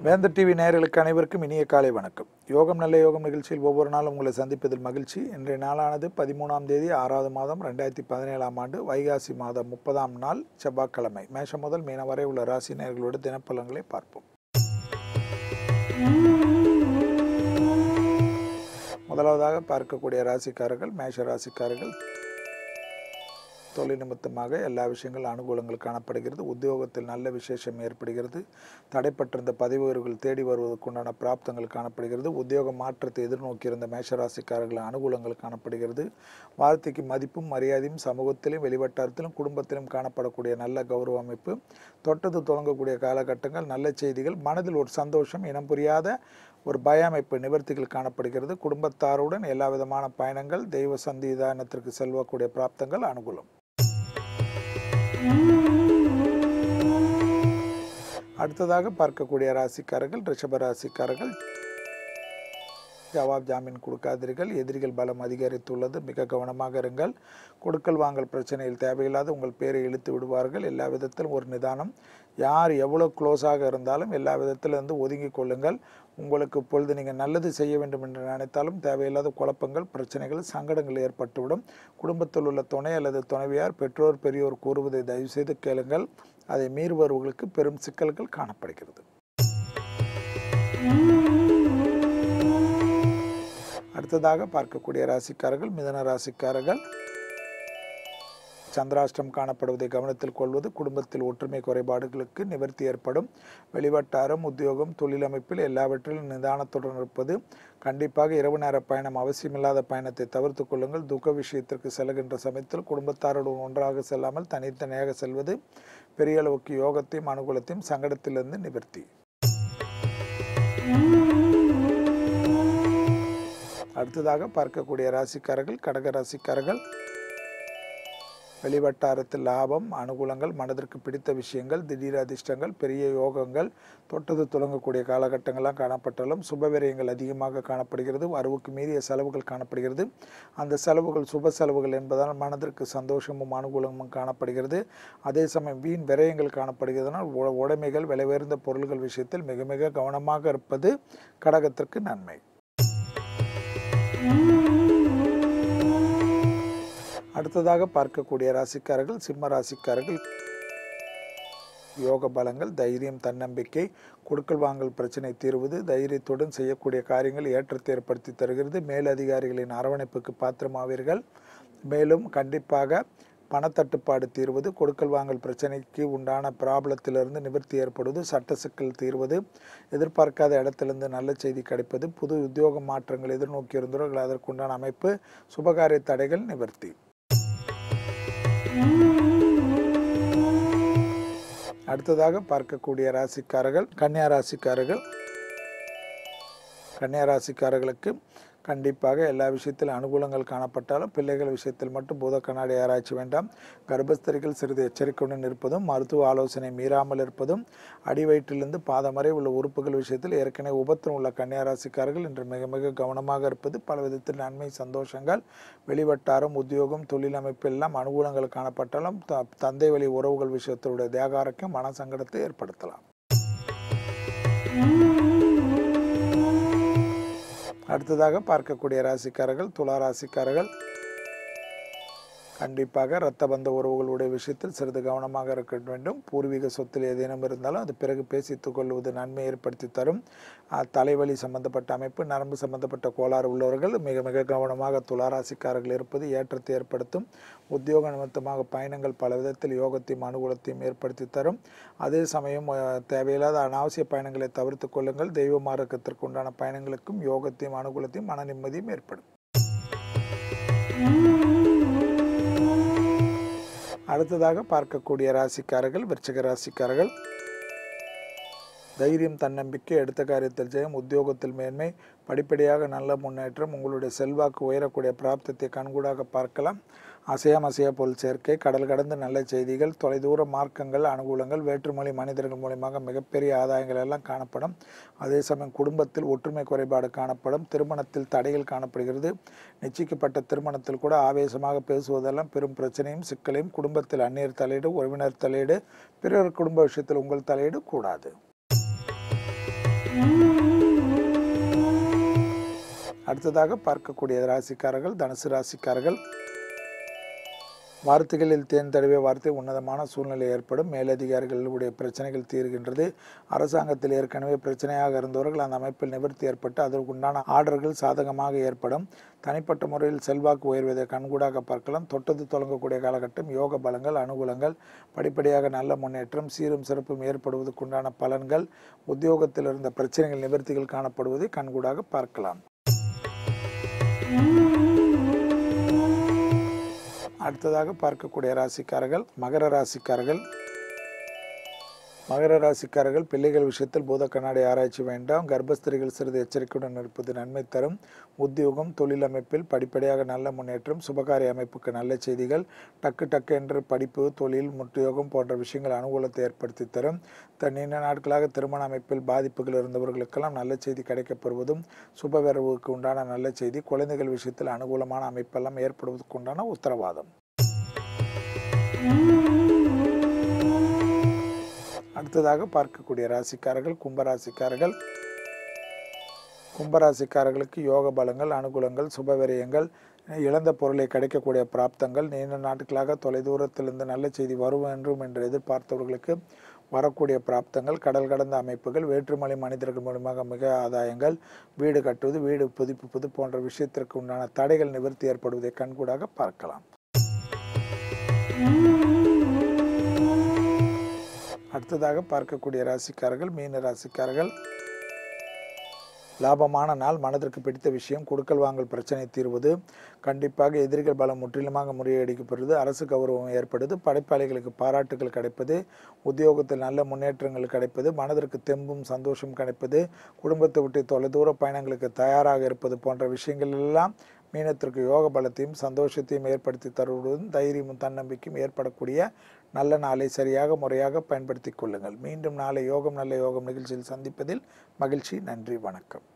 வேந்தர் டிவி நேயர்களுக்கு அனைவருக்கும் இனிய காலை வணக்கம். யோகம் நல்ல யோகம் நிகழ்ச்சியில் ஒவ்வொரு நாளும் உங்களை சந்திப்பதில் மகிழ்ச்சி. இன்றைய நாளானது 13ஆம் தேதி 6வது மாதம் 2017ஆம் ஆண்டு வைகாசி மாதம் 30ஆம் நாள் செவ்வாய்க்கிழமை. மேஷம் முதல் மீனம் வரை உள்ள ராசி நேயர்களோடு தினப்பலன்களை பார்ப்போம். முதலாவதாக பார்க்கக்கூடிய ராசிக்காரர்கள் மேஷ ராசிக்காரர்கள். தொழில் நிமித்தமாக எல்லா விஷயங்கள் அனுகூலங்கள் காணப்படுகிறது. உத்தியோகத்தில் நல்ல விசேஷம் ஏற்படுகிறது. தடைப்பட்டிருந்த பதவி உயர்வுகள் தேடி வருவதற்குண்டான பிராப்தங்கள் காணப்படுகிறது. உத்தியோக மாற்றத்தை எதிர்நோக்கியிருந்த மேஷராசிக்காரர்கள் அனுகூலங்கள் காணப்படுகிறது. வார்த்தைக்கு மதிப்பும் மரியாதையும் சமூகத்திலும் வெளிவட்டாரத்திலும் குடும்பத்திலும் காணப்படக்கூடிய நல்ல கௌரவ அமைப்பு. தொட்டது தொடங்கக்கூடிய காலகட்டங்கள், நல்ல செய்திகள், மனதில் ஒரு சந்தோஷம், இனம் புரியாத ஒரு பய அமைப்பு நிவர்த்திகள் காணப்படுகிறது. குடும்பத்தாருடன் எல்லா விதமான பயணங்கள், தெய்வ சந்திதானத்திற்கு செல்வக்கூடிய பிராப்தங்கள் அனுகூலம். அடுத்ததாக பார்க்கக்கூடிய ராசிக்காரர்கள் ரிஷப ராசிக்காரர்கள். ஜவாப் ஜாமீன் கொடுக்காதீர்கள். எதிரிகள் பலம் அதிகரித்துள்ளது. மிக கவனமாக இருங்கள். கொடுக்கல் வாங்கல் பிரச்சனையில் தேவையில்லாத உங்கள் பேரை இழுத்து விடுவார்கள். எல்லா விதத்திலும் ஒரு நிதானம். யார் எவ்வளோ க்ளோஸாக இருந்தாலும் எல்லா விதத்திலிருந்து ஒதுங்கி கொள்ளுங்கள். உங்களுக்கு இப்பொழுது நீங்கள் நல்லது செய்ய வேண்டும் என்று நினைத்தாலும் தேவையில்லாத குழப்பங்கள், பிரச்சனைகள், சங்கடங்கள் ஏற்பட்டுவிடும். குடும்பத்தில் உள்ள துணை அல்லது துணைவியார், பெற்றோர், பெரியோர் கூறுவதை தயவுசெய்து கேளுங்கள். அதை மீறுபவர்களுக்கு பெரும் சிக்கல்கள் காணப்படுகிறது. அடுத்ததாக பார்க்கக்கூடிய ராசிக்காரர்கள் மிதுன ராசிக்காரர்கள். சந்திராஷ்டம் காணப்படுவதை கவனத்தில் கொள்வது. குடும்பத்தில் ஒற்றுமை குறைபாடுகளுக்கு நிவர்த்தி ஏற்படும். வெளிவட்டாரம், உத்தியோகம், தொழில் அமைப்பில் எல்லாவற்றிலும் நிதானத்துடன் இருப்பது. கண்டிப்பாக இரவு நேர பயணம், அவசியமில்லாத பயணத்தை தவிர்த்து கொள்ளுங்கள். துக்க விஷயத்திற்கு செல்கின்ற சமயத்தில் குடும்பத்தாருடன் ஒன்றாக செல்லாமல் தனித்தனியாக செல்வது பெரிய அளவுக்கு யோகத்தையும் அனுகூலத்தையும் சங்கடத்திலிருந்து நிவர்த்தி. அடுத்ததாக பார்க்கக்கூடிய ராசிக்காரர்கள் கடக ராசிக்காரர்கள். வெளிவட்டாரத்தில் லாபம், அனுகூலங்கள், மனதிற்கு பிடித்த விஷயங்கள், திடீர் அதிர்ஷ்டங்கள், பெரிய யோகங்கள், தொட்டது தொடங்கக்கூடிய காலகட்டங்கள்லாம் காணப்பட்டாலும் சுபவிரயங்கள் அதிகமாக காணப்படுகிறது. வரவுக்கு மீறிய செலவுகள் காணப்படுகிறது. அந்த செலவுகள் சுப செலவுகள் என்பதால் மனதிற்கு சந்தோஷமும் அனுகூலமும் காணப்படுகிறது. அதே சமயம் வீண் விரயங்கள் காணப்படுகிறதுனால் உடைமைகள், விலை உயர்ந்த பொருள்கள் விஷயத்தில் மிக மிக கவனமாக இருப்பது கடகத்திற்கு நன்மை. அடுத்ததாக பார்க்கக்கூடிய ராசிக்காரர்கள் சிம்ம ராசிக்காரர்கள். யோக பலங்கள், தைரியம், தன்னம்பிக்கை, கொடுக்கல் வாங்கல் பிரச்சனை தீர்வது, தைரியத்துடன் செய்யக்கூடிய காரியங்கள் ஏற்றத்தை ஏற்படுத்தி தருகிறது. மேலதிகாரிகளின் அரவணைப்புக்கு பாத்திரமாவீர்கள். மேலும் கண்டிப்பாக பணத்தட்டுப்பாடு தீர்வது, கொடுக்கல் வாங்கல் பிரச்சனைக்கு உண்டான பிராபலத்திலிருந்து நிவர்த்தி ஏற்படுவது, சட்ட சிக்கல் தீர்வது, எதிர்பார்க்காத இடத்திலிருந்து நல்ல செய்தி கிடைப்பது, புது உத்தியோக மாற்றங்கள் எதிர்நோக்கி இருந்தவர்கள் அதற்குண்டான அமைப்பு, சுபகாரிய தடைகள் நிவர்த்தி. அடுத்ததாக பார்க்கக்கூடிய ராசிக்காரர்கள் கன்னியா ராசிக்காரர்கள். கன்னியா ராசிக்காரர்களுக்கு கண்டிப்பாக எல்லா விஷயத்திலும் அனுகூலங்கள் காணப்பட்டாலும் பிள்ளைகள் விஷயத்தில் மட்டும் பூத கண்ணாடி ஆராய்ச்சி வேண்டாம். கர்ப்பஸ்தரிகள் சிறிது எச்சரிக்கையுடன் இருப்பதும், மருத்துவ ஆலோசனை மீறாமல் இருப்பதும், அடி வயிற்றிலிருந்து பாதம் வரை உள்ள உறுப்புகள் விஷயத்தில் ஏற்கனவே உபத்திரம் உள்ள கன்னியா ராசிக்காரர்கள் இன்று மிக மிக கவனமாக இருப்பது. பல விதத்தில் நன்மை, சந்தோஷங்கள், வெளிவட்டாரம், உத்தியோகம், தொழில் அமைப்பு எல்லாம் அனுகூலங்கள் காணப்பட்டாலும் தந்தை வழி உறவுகள் விஷயத்தோட தேகாரக்கும் மன சங்கடத்தை ஏற்படுத்தலாம். அடுத்ததாக பார்க்கக்கூடிய ராசிக்காரர்கள் துலா ராசிக்காரர்கள். கண்டிப்பாக இரத்த பந்த உறவுகளுடைய விஷயத்தில் சிறிது கவனமாக இருக்க வேண்டும். பூர்வீக சொத்தில் ஏதேனும் இருந்தாலும் அது பிறகு பேசித்துக் கொள்வது நன்மை ஏற்படுத்தி தரும். தலைவலி சம்பந்தப்பட்ட அமைப்பு, நரம்பு சம்பந்தப்பட்ட கோளாறு உள்ளவர்கள் மிக மிக கவனமாக துளாராசிக்காரர்கள் இருப்பது ஏற்றத்தை ஏற்படுத்தும். உத்தியோக நிமித்தமாக பயணங்கள் பல விதத்தில் யோகத்தையும் அனுகூலத்தையும் ஏற்படுத்தி தரும். அதே சமயம் தேவையில்லாத அனாவசிய பயணங்களை தவிர்த்து கொள்ளுங்கள். தெய்வ மார்க்கத்திற்கு உண்டான பயணங்களுக்கும் யோகத்தையும் அனுகூலத்தையும் மன நிம்மதியும் ஏற்படும். அடுத்ததாக பார்க்கக்கூடிய ராசிக்காரர்கள் விருச்சிக ராசிக்காரர்கள். தைரியம், தன்னம்பிக்கை, எடுத்த காரியத்தில் ஜெயம், உத்தியோகத்தில் மேன்மை, படிப்படியாக நல்ல முன்னேற்றம், உங்களுடைய செல்வாக்கு உயரக்கூடிய பிராப்தத்தை கண்கூடாக பார்க்கலாம். அசையா பொருள் சேர்க்கை, கடல் கடந்த நல்ல செய்திகள், தொலைதூர மார்க்கங்கள், அனுகூலங்கள், வேற்றுமொழி மனிதர்கள் மூலமாக மிகப்பெரிய ஆதாயங்கள் எல்லாம் காணப்படும். அதே சமயம் குடும்பத்தில் ஒற்றுமை குறைபாடு காணப்படும். திருமணத்தில் தடைகள் காணப்படுகிறது. நிச்சயிக்கப்பட்ட திருமணத்தில் கூட ஆவேசமாக பேசுவதெல்லாம் பெரும் பிரச்சனையும் சிக்கலையும். குடும்பத்தில் அந்நியர் தலையீடு, உறவினர் தலையீடு, பிறர் குடும்ப விஷயத்தில் உங்கள் தலையீடு கூடாது. அடுத்ததாக பார்க்கக்கூடிய ராசிக்காரர்கள் தனுசு ராசிக்காரர்கள். வார்த்தைகளில் தேன் தடவிய வார்த்தை உன்னதமான சூழ்நிலை ஏற்படும். மேலதிகாரிகளுடைய பிரச்சனைகள் தீர்கின்றது. அரசாங்கத்தில் ஏற்கனவே பிரச்சனையாக இருந்தவர்கள் அந்த அமைப்பில் நிவர்த்தி ஏற்பட்டு அதற்குண்டான ஆர்டர்கள் சாதகமாக ஏற்படும். தனிப்பட்ட முறையில் செல்வாக்கு உயர்வதை கண்கூடாக பார்க்கலாம். தொட்டது தொடங்கக்கூடிய காலகட்டம், யோக பலங்கள், அனுகூலங்கள், படிப்படியாக நல்ல முன்னேற்றம், சீரும் சிறப்பும் ஏற்படுவதற்குண்டான பலன்கள், உத்தியோகத்தில் இருந்த பிரச்சனைகள் நிவர்த்திகள் காணப்படுவதை கண்கூடாக பார்க்கலாம். அடுத்ததாக பார்க்கக்கூடிய ராசிக்காரர்கள் மகர ராசிக்காரர்கள். மகர ராசிக்காரர்கள் பிள்ளைகள் விஷயத்தில் பூத கண்ணாடி ஆராய்ச்சி வேண்டாம். கர்ப்பஸ்திரிகள் சிறிது எச்சரிக்கையுடன் இருப்பது நன்மை தரும். உத்தியோகம், தொழில் அமைப்பில் படிப்படியாக நல்ல முன்னேற்றம், சுபகாரிய அமைப்புக்கு நல்ல செய்திகள், டக்கு என்று படிப்பு, தொழில், உத்தியோகம் போன்ற விஷயங்கள் அனுகூலத்தை ஏற்படுத்தி தரும். நீண்ட நாட்களாக திருமண அமைப்பில் பாதிப்புகள் இருந்தவர்களுக்கெல்லாம் நல்ல செய்தி கிடைக்கப்பெறுவதும், சுபவரவுக்கு உண்டான நல்ல செய்தி, குழந்தைகள் விஷயத்தில் அனுகூலமான அமைப்பெல்லாம் ஏற்படுவதற்கு உண்டான உத்தரவாதம். அடுத்ததாக பார்க்கக்கூடிய ராசிக்காரர்கள் கும்பராசிக்காரர்கள். கும்பராசிக்காரர்களுக்கு யோக பலங்கள், அனுகூலங்கள், சுபவிரயங்கள், இழந்த பொருளை கிடைக்கக்கூடிய பிராப்தங்கள், நீண்ட நாட்களாக தொலைதூரத்திலிருந்து நல்ல செய்தி வரும் என்று எதிர்பார்த்தவர்களுக்கு வரக்கூடிய பிராப்தங்கள், கடல் கடந்த அமைப்புகள், வேற்றுமொழி மனிதர்கள் மூலமாக மிக ஆதாயங்கள், வீடு கட்டுவது, வீடு புதுப்பிப்பது போன்ற விஷயத்திற்கு உண்டான தடைகள் நிவர்த்தி ஏற்படுவதை கண்கூடாக பார்க்கலாம். அடுத்ததாக பார்க்கக்கூடிய ராசிக்காரர்கள் மீன ராசிக்காரர்கள். லாபமான நாள், மனதிற்கு பிடித்த விஷயம், கொடுக்கல் வாங்கல் பிரச்சனை தீர்வது, கண்டிப்பாக எதிரிகள் பலம் முற்றிலுமாக முறியடிக்கப்படுவது, அரசு கௌரவம் ஏற்படுது, படைப்பாளிகளுக்கு பாராட்டுகள் கிடைப்பது, உத்தியோகத்தில் நல்ல முன்னேற்றங்கள் கிடைப்பது, மனதிற்கு தெம்பும் சந்தோஷம் கிடைப்பது, குடும்பத்தை விட்டு தொலைதூர பயணங்களுக்கு தயாராக இருப்பது போன்ற விஷயங்கள் எல்லாம் மீனத்திற்கு யோக பலத்தையும் சந்தோஷத்தையும் ஏற்படுத்தி தருவதும் தைரியமும் தன்னம்பிக்கையும் ஏற்படக்கூடிய நல்ல நாளை சரியாக முறையாக பயன்படுத்தி கொள்ளுங்கள். மீண்டும் நாளை யோகம் நல்ல யோகம் நிகழ்ச்சியில் சந்திப்பதில் மகிழ்ச்சி. நன்றி, வணக்கம்.